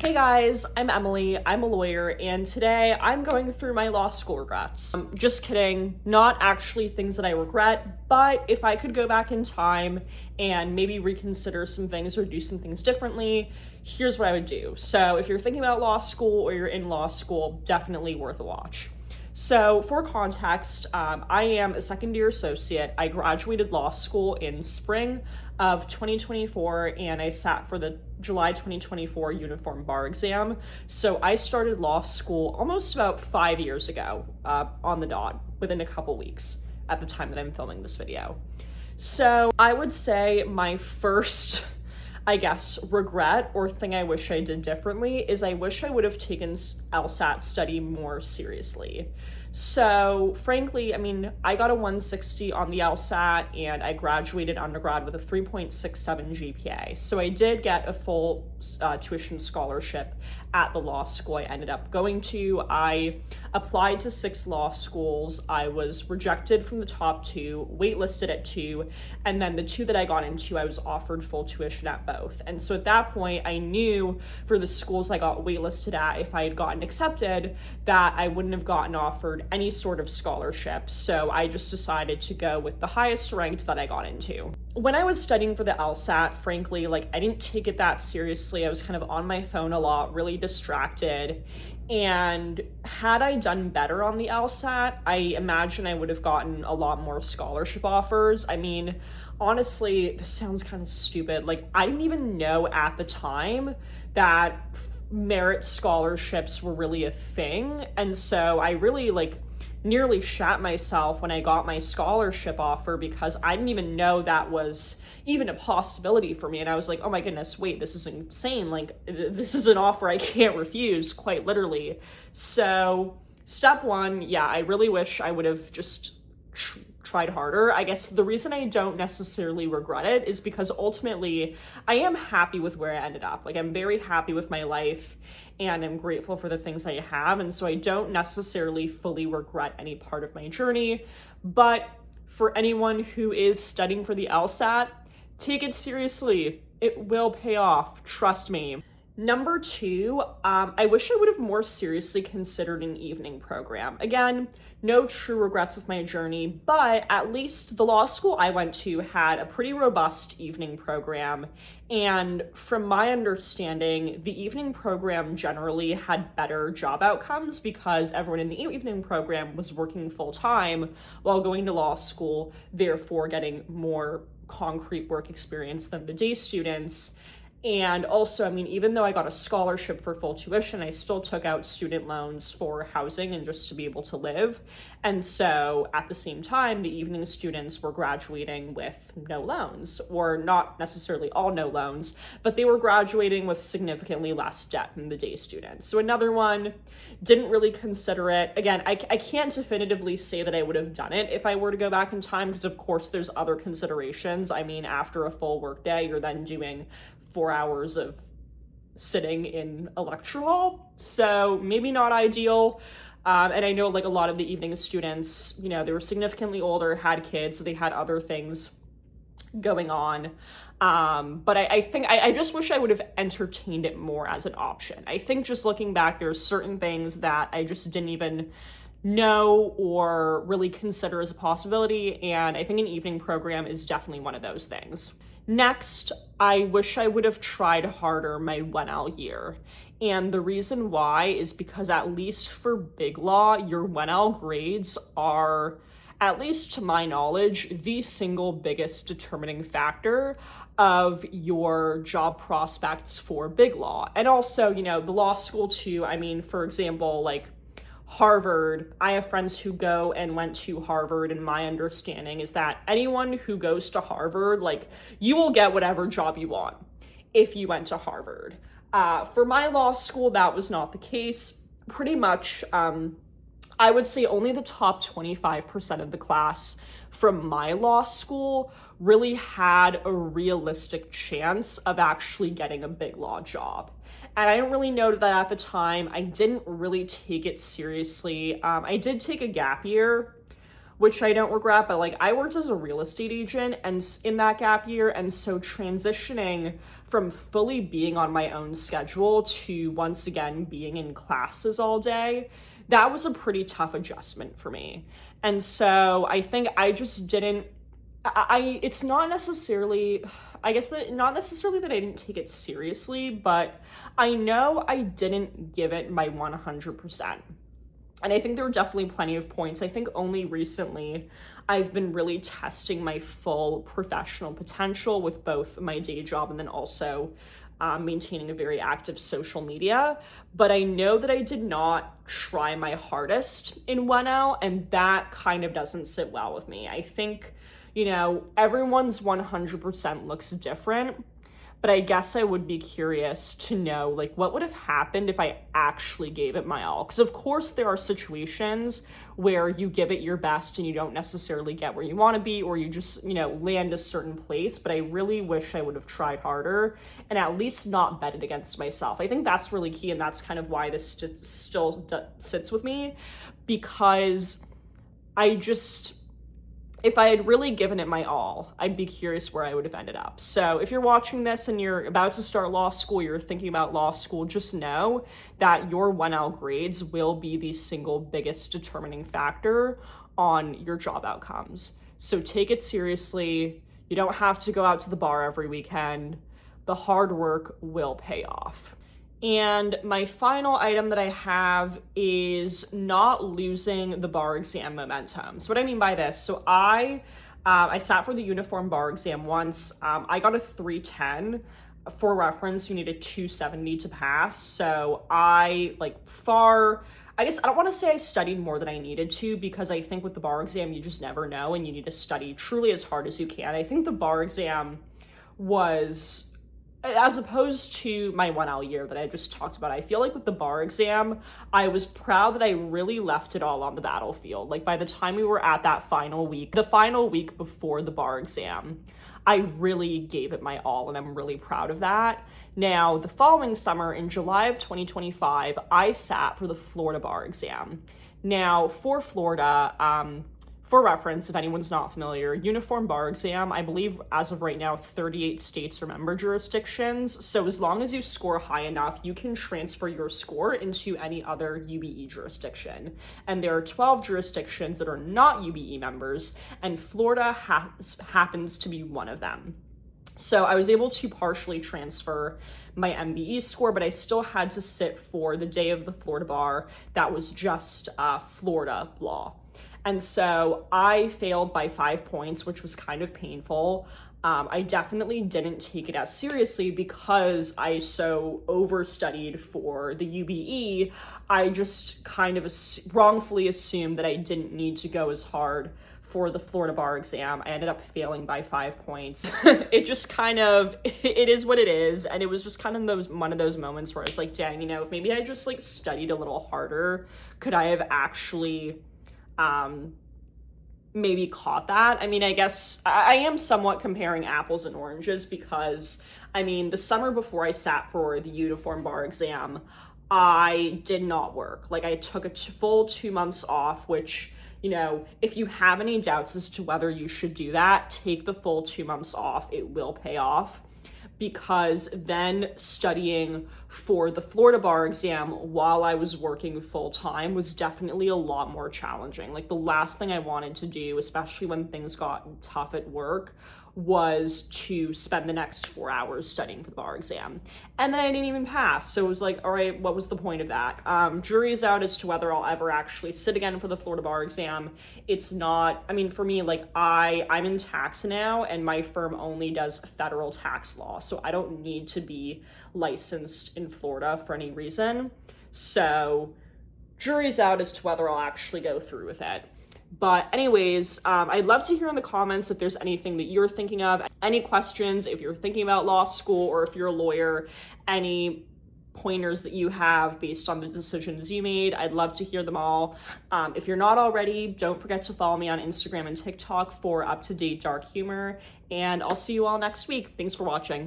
Hey guys, I'm Emily, I'm a lawyer, and today I'm going through my law school regrets. Just kidding, not actually things that I regret, but if I could go back in time and maybe reconsider some things or do some things differently, here's what I would do. So if you're thinking about law school or you're in law school, definitely worth a watch. So for context, I am a second year associate. I graduated law school in spring of 2024 and I sat for the July 2024 uniform bar exam. So I started law school almost about 5 years ago, on the dot, within a couple weeks at the time that I'm filming this video. So I would say my first regret or thing I wish I did differently is I wish I would have taken LSAT study more seriously. So frankly, I got a 160 on the LSAT and I graduated undergrad with a 3.67 GPA. So I did get a full tuition scholarship at the law school I ended up going to. I applied to 6 law schools. I was rejected from the top 2, waitlisted at 2, and then the 2 that I got into, I was offered full tuition at both. And so at that point, I knew for the schools I got waitlisted at, if I had gotten accepted, that I wouldn't have gotten offered any sort of scholarship. So I just decided to go with the highest ranked that I got into. When I was studying for the LSAT, frankly, I didn't take it that seriously. I was kind of on my phone a lot, really distracted. And had I done better on the LSAT, I imagine I would have gotten a lot more scholarship offers. Honestly, this sounds kind of stupid. I didn't even know at the time that merit scholarships were really a thing. And so I really nearly shat myself when I got my scholarship offer because I didn't even know that was even a possibility for me. And I was like, oh my goodness, wait, this is insane. This is an offer I can't refuse, quite literally. So step 1, yeah, I really wish I would have just tried harder. I guess the reason I don't necessarily regret it is because ultimately I am happy with where I ended up. I'm very happy with my life and I'm grateful for the things I have. And so I don't necessarily fully regret any part of my journey. But for anyone who is studying for the LSAT, take it seriously. It will pay off. Trust me. Number 2, I wish I would have more seriously considered an evening program. Again, no true regrets with my journey, but at least the law school I went to had a pretty robust evening program. And from my understanding, the evening program generally had better job outcomes because everyone in the evening program was working full time while going to law school, therefore getting more concrete work experience than the day students. And also, even though I got a scholarship for full tuition, I still took out student loans for housing and just to be able to live. And so at the same time, the evening students were graduating with no loans, or not necessarily all no loans, but they were graduating with significantly less debt than the day students. So another one, didn't really consider it. Again, I can't definitively say that I would have done it if I were to go back in time, because of course there's other considerations. After a full workday, you're then doing 4 hours of sitting in a lecture hall, so maybe not ideal. And I know a lot of the evening students, they were significantly older, had kids, so they had other things going on. But I think I just wish I would have entertained it more as an option. I think just looking back, there's certain things that I just didn't even know or really consider as a possibility, and I think an evening program is definitely one of those things. Next, I wish I would have tried harder my 1L year. And the reason why is because at least for Big Law, your 1L grades are, at least to my knowledge, the single biggest determining factor of your job prospects for Big Law. And also, the law school too, for example, Harvard, I have friends who go and went to Harvard, and my understanding is that anyone who goes to Harvard, you will get whatever job you want if you went to Harvard. For my law school, that was not the case. Pretty much, I would say only the top 25% of the class from my law school really had a realistic chance of actually getting a Big Law job. And I didn't really know that at the time. I didn't really take it seriously. I did take a gap year, which I don't regret, but I worked as a real estate agent and in that gap year. And so transitioning from fully being on my own schedule to once again being in classes all day, that was a pretty tough adjustment for me. And so I think I just didn't, it's not necessarily, I guess that not necessarily that I didn't take it seriously, but I know I didn't give it my 100%. And I think there were definitely plenty of points. I think only recently I've been really testing my full professional potential with both my day job and then also maintaining a very active social media. But I know that I did not try my hardest in 1L, and that kind of doesn't sit well with me. I think, everyone's 100% looks different. But I guess I would be curious to know, like, what would have happened if I actually gave it my all? Because of course there are situations where you give it your best and you don't necessarily get where you want to be, or you just, land a certain place. But I really wish I would have tried harder and at least not bet it against myself. I think that's really key, and that's kind of why this still sits with me, because if I had really given it my all, I'd be curious where I would have ended up. So if you're watching this and you're about to start law school, you're thinking about law school, just know that your 1L grades will be the single biggest determining factor on your job outcomes. So take it seriously. You don't have to go out to the bar every weekend. The hard work will pay off. And my final item that I have is not losing the bar exam momentum. So what I mean by this, so I sat for the uniform bar exam once. I got a 310. For reference, you need a 270 to pass. So I guess I don't want to say I studied more than I needed to, because I think with the bar exam, you just never know, and you need to study truly as hard as you can. I think the bar exam was, as opposed to my 1L year that I just talked about, I feel like with the bar exam, I was proud that I really left it all on the battlefield. Like, by the time we were at that final week, the final week before the bar exam, I really gave it my all, and I'm really proud of that. Now, the following summer, in July of 2025, I sat for the Florida bar exam. Now, for Florida, for reference, if anyone's not familiar, uniform bar exam, I believe as of right now, 38 states are member jurisdictions. So as long as you score high enough, you can transfer your score into any other UBE jurisdiction. And there are 12 jurisdictions that are not UBE members, and Florida happens to be one of them. So I was able to partially transfer my MBE score, but I still had to sit for the day of the Florida bar that was just Florida law. And so I failed by 5 points, which was kind of painful. I definitely didn't take it as seriously because I so overstudied for the UBE. I just kind of wrongfully assumed that I didn't need to go as hard for the Florida bar exam. I ended up failing by 5 points. It just kind of, it is what it is. And it was just kind of one of those moments where I was like, dang, if maybe I just studied a little harder, could I have actually maybe caught that? I mean, I guess I am somewhat comparing apples and oranges, because the summer before I sat for the uniform bar exam, I did not work. I took a full 2 months off, which, if you have any doubts as to whether you should do that, take the full 2 months off. It will pay off. Because then studying for the Florida bar exam while I was working full time was definitely a lot more challenging. The last thing I wanted to do, especially when things got tough at work, was to spend the next 4 hours studying for the bar exam. And then I didn't even pass. So it was like, all right, what was the point of that? Jury is out as to whether I'll ever actually sit again for the Florida bar exam. It's not, for me, I'm in tax now, and my firm only does federal tax law. So I don't need to be licensed in Florida for any reason. So jury's out as to whether I'll actually go through with it. But anyways, I'd love to hear in the comments if there's anything that you're thinking of, any questions, if you're thinking about law school, or if you're a lawyer, any pointers that you have based on the decisions you made. I'd love to hear them all. If you're not already, don't forget to follow me on Instagram and TikTok for up-to-date dark humor, and I'll see you all next week. Thanks for watching.